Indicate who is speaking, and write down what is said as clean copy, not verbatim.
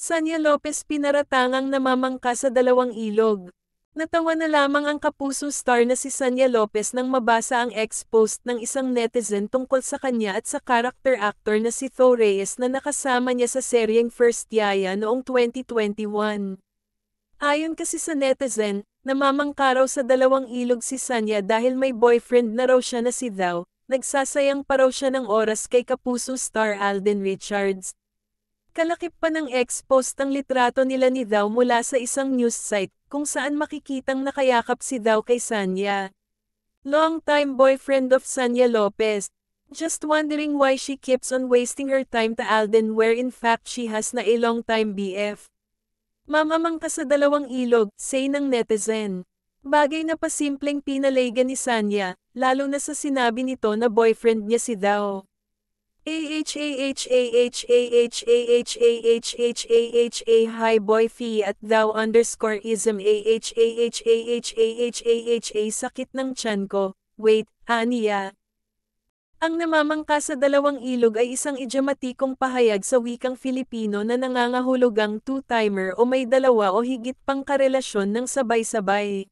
Speaker 1: Sanya Lopez pinaratangang namamangka sa dalawang ilog. Natawa na lamang ang kapuso star na si Sanya Lopez nang mabasa ang ex-post ng isang netizen tungkol sa kanya at sa character actor na si Tho Reyes na nakasama niya sa seryeng First Yaya noong 2021. Ayon kasi sa netizen, namamangka raw sa dalawang ilog si Sanya dahil may boyfriend na raw siya na si Dhao, nagsasayang pa raw siya ng oras kay kapuso star Alden Richards. Kalakip pa ng ex-post ang litrato nila ni Dhao mula sa isang news site, kung saan makikitang nakayakap si Dhao kay Sanya. Long-time boyfriend of Sanya Lopez. Just wondering why she keeps on wasting her time to Alden where in fact she has na a long-time BF. Mamamangka sa dalawang ilog, say ng netizen. Bagay na pasimpleng pinalagan ni Sanya, lalo na sa sinabi nito na boyfriend niya si Dhao. Hi boy fee at thou underscore ism sakit ng tiyan ko, wait, aniya. Ang namamangka sa dalawang ilog ay isang idiomatikong pahayag sa wikang Filipino na nangangahulugang two-timer o may dalawa o higit pang karelasyon ng sabay-sabay.